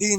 3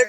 1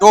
2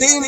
3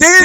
3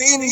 3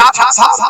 4,000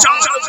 4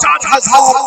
4,000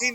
3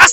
10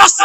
10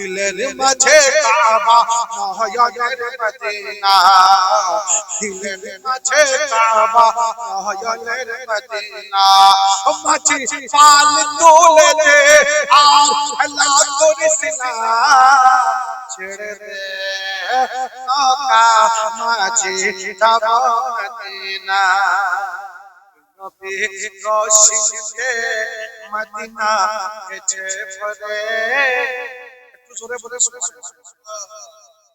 দিলের মাঝে কাবা নয়নের মদিনা, দিলের মাঝে কাবা নয়নের মদিনা, মাঝি পাল তুলে দে আর আল্লাহ করিস না, ছেড়ে দে নৌকা মাঝি যাব মদিনা, নবী রশিদে মদিনা গেছে ভরে, একটু জোরে বলে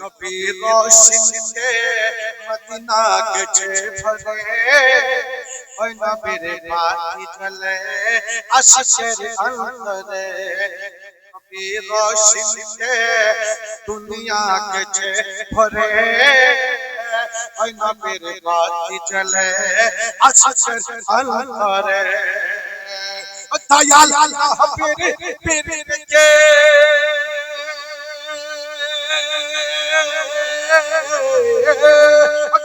নবী রশিদে মদিনা গেছে ভরে, ওই নবীর বাতি জ্বলে আশিকের অন্তরে, নবী রশিদে দুনিয়া গেছে ভরে, ওই নবীর বাতি জ্বলে আশিকের অন্তরে, দয়াল পীর কে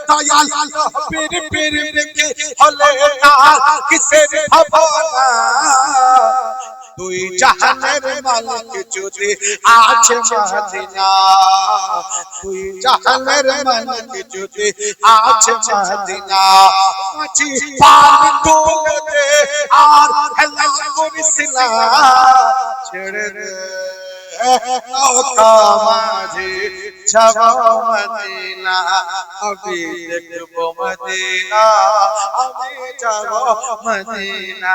দয়াল পীর কে হলে না কিসের ভাবনা, দুই জাহানের মালিক যদি আছে মদিনা, দুই জাহানের মালিক যদি আছে মদিনা, মাঝি পাল তুলে দে আর হেলা করিস না, ছেড়ে দে নৌকা মাঝি যাব মদিনা, আমি দেখব মদিনা, আমি যাব মদিনা।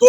2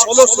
1600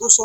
200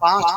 5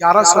1100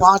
5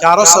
1100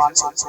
500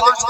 5